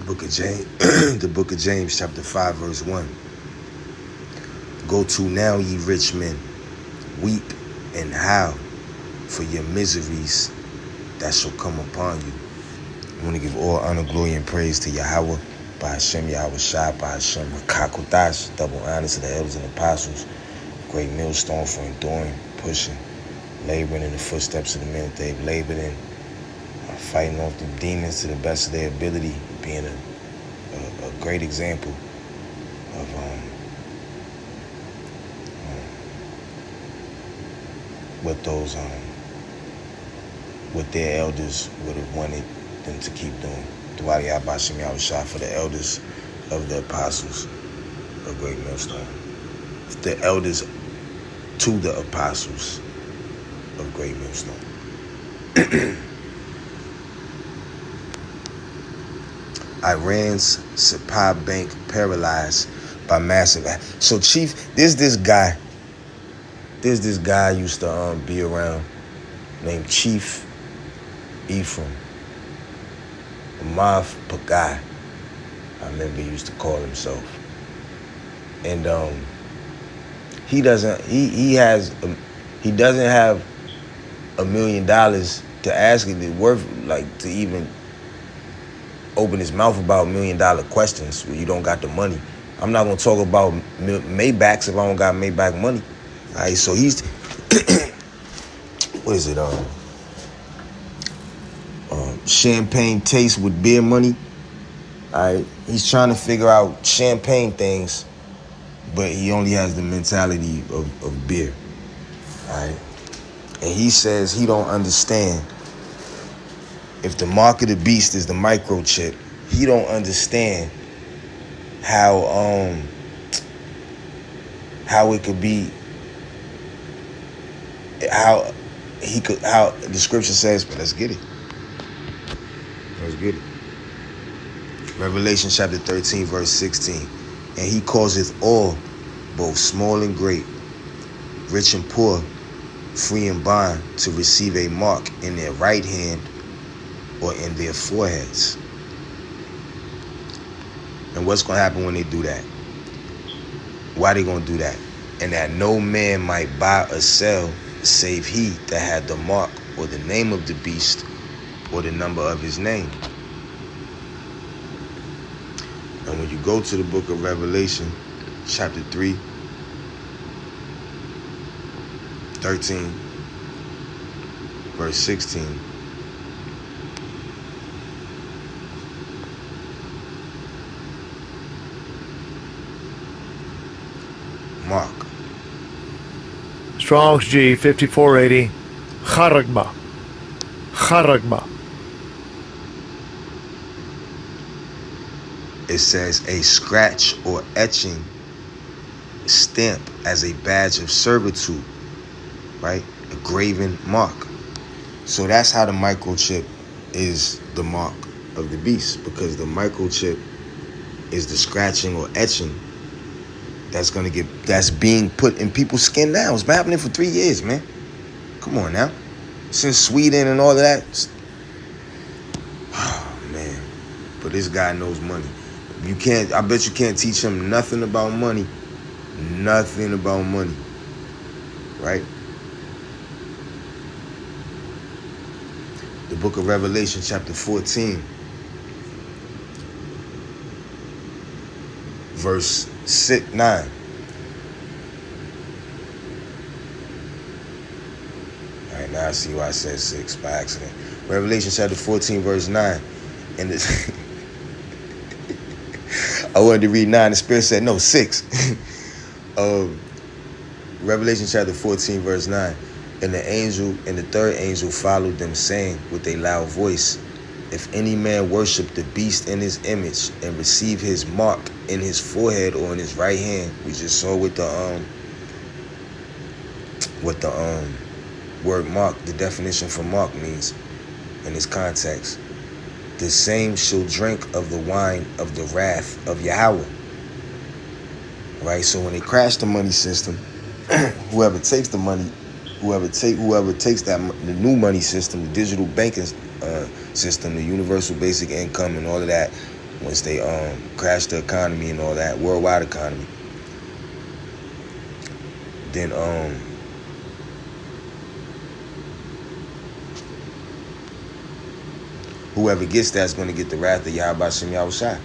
Book of James, the book of James, chapter 5, verse 1. Go to now, ye rich men, weep and howl for your miseries that shall come upon you. I want to give all honor, glory, and praise to Yahweh, by Hashem, Yahweh Shai, by Hashem, Kakotash, double honor to the elders and apostles, great millstone for enduring, pushing, laboring in the footsteps of the men that they've labored in, fighting off the demons to the best of their ability, being a great example of what their elders would have wanted them to keep doing. Dwali Abashim Yahushua for the elders of the apostles of Great Millstone. The elders to the apostles of Great Millstone. Iran's sepah bank paralyzed by massive. So Chief, there's this guy used to be around named Chief Ephraim. Mav Pagai, I remember he used to call himself. And he doesn't have $1 million to ask it worth like to even open his mouth about $1 million questions where you don't got the money. I'm not gonna talk about Maybachs if I don't got Maybach money. All right, so he's what is it? Champagne taste with beer money. All right, he's trying to figure out champagne things, but he only has the mentality of beer. All right, and he says he don't understand. If the mark of the beast is the microchip, he don't understand how it could be, how the scripture says, but let's get it. Let's get it. Revelation chapter 13, verse 16. And he causeth all, both small and great, rich and poor, free and bond, to receive a mark in their right hand or in their foreheads. And what's going to happen when they do that? Why they going to do that? And that no man might buy or sell save he that had the mark or the name of the beast or the number of his name. And when you go to the book of Revelation, chapter 3, 13, verse 16, Mark. Strong's G 5480. Charagma. Charagma. It says a scratch or etching stamp as a badge of servitude, right? A graven mark. So that's how the microchip is the mark of the beast, because the microchip is the scratching or etching that's being put in people's skin now. It's been happening for 3 years, man. Come on now. Since Sweden and all of that. Oh, man. But this guy knows money. I bet you can't teach him nothing about money. Nothing about money. Right? The book of Revelation, chapter 14, verse 9. All right, now I see why I said 6 by accident. Revelation chapter 14, verse 9. And this I wanted to read 9. The Spirit said, no, 6. Revelation chapter 14, verse 9. And the third angel followed them, saying with a loud voice, if any man worship the beast in his image and receive his mark in his forehead or in his right hand, we just saw what the word mark, the definition for mark means in this context. The same shall drink of the wine of the wrath of Yahweh. Right? So when they crash the money system, whoever takes the money, whoever takes the new money system, the digital banking system, the universal basic income and all of that, once they crash the economy and all that, worldwide economy, then whoever gets that's going to get the wrath of Yahweh Shem Yahushua.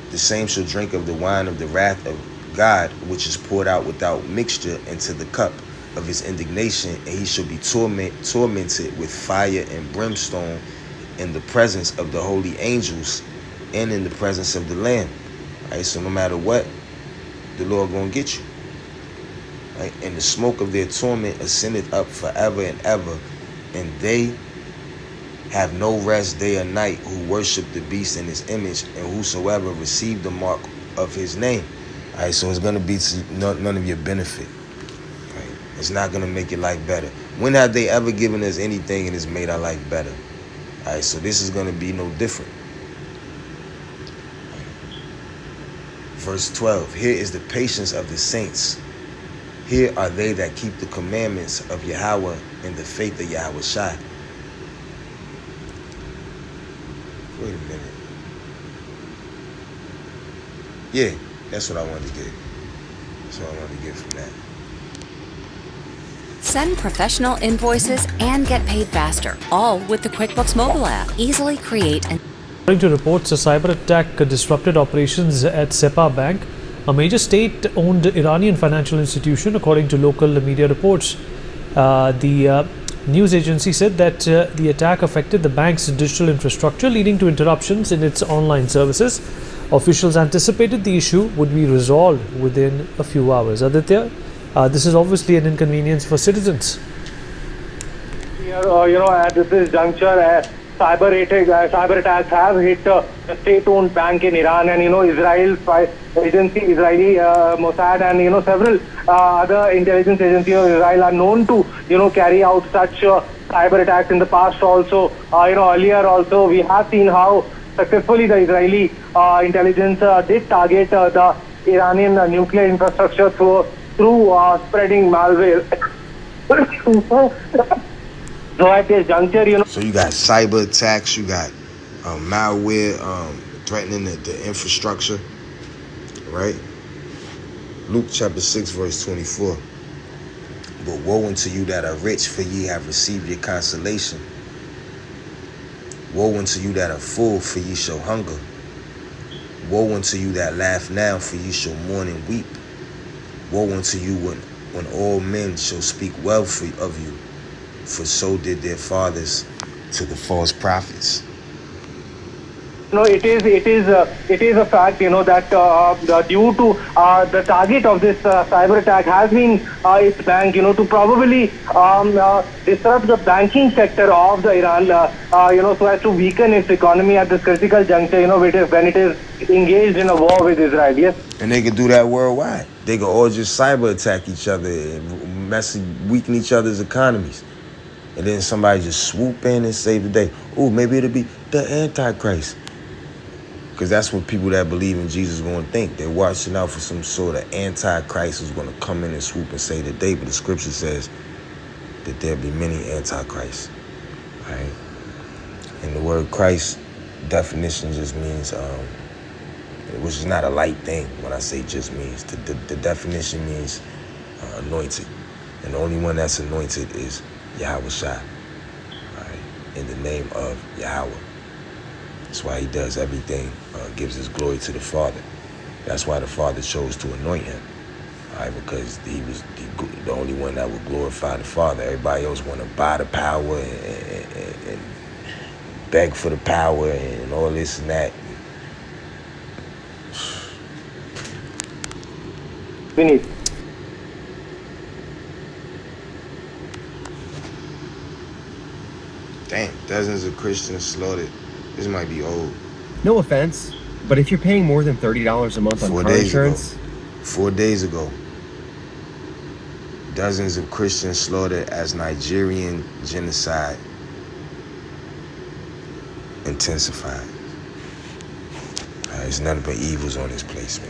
The same shall drink of the wine of the wrath of God, which is poured out without mixture into the cup of his indignation, and he shall be tormented with fire and brimstone in the presence of the holy angels and in the presence of the Lamb. Right? So no matter what, the Lord gonna get you. Right? And the smoke of their torment ascendeth up forever and ever, and they have no rest day or night who worship the beast in his image, and whosoever receive the mark of his name. All right, so it's going to be to none of your benefit. Right? It's not going to make your life better. When have they ever given us anything and it's made our life better? All right, so this is going to be no different. Verse 12, here is the patience of the saints. Here are they that keep the commandments of Yahweh and the faith of Yahweh Shai. Wait a minute. Yeah, that's what I wanted to get. That's what I wanted to get from that. Send professional invoices and get paid faster, all with the QuickBooks mobile app. Easily create and... According to reports, a cyber attack disrupted operations at Sepah Bank, a major state-owned Iranian financial institution, according to local media reports. The news agency said that the attack affected the bank's digital infrastructure, leading to interruptions in its online services. Officials anticipated the issue would be resolved within a few hours. Aditya, this is obviously an inconvenience for citizens. At this juncture, cyber attacks have hit a state-owned bank in Iran, and Israel's agency, Israeli Mossad, and several other intelligence agencies of Israel are known to carry out such cyber attacks in the past. Also, earlier also we have seen how successfully the Israeli intelligence did target the Iranian nuclear infrastructure through spreading malware. So at this juncture, So you got cyber attacks, you got malware threatening the infrastructure, right? Luke chapter 6, verse 24. But woe unto you that are rich, for ye have received your consolation. Woe unto you that are full, for ye shall hunger. Woe unto you that laugh now, for ye shall mourn and weep. Woe unto you when all men shall speak well of you, for so did their fathers to the false prophets. It is a fact, that due to the target of this cyber attack has been its bank, to probably disrupt the banking sector of the Iran, so as to weaken its economy at this critical juncture, when it is engaged in a war with Israel. Yes. And they could do that worldwide. They could all just cyber attack each other and weaken each other's economies. And then somebody just swoop in and save the day. Oh, maybe it'll be the Antichrist. Because that's what people that believe in Jesus are going to think. They're watching out for some sort of Antichrist who's going to come in and swoop and save the day. But the scripture says that there'll be many Antichrists. Right? And the word Christ definition just means, which is not a light thing when I say just means. The definition means anointed. And the only one that's anointed is Yahweh Shai, right? In the name of Yahweh. That's why he does everything, gives his glory to the Father. That's why the Father chose to anoint him, right? Because he was the only one that would glorify the Father. Everybody else want to buy the power and beg for the power and all this and that. We need. Damn, dozens of Christians slaughtered. This might be old. No offense, but if you're paying more than $30 a month on car insurance... 4 days ago, dozens of Christians slaughtered as Nigerian genocide intensified. There's nothing but evils on this place, man.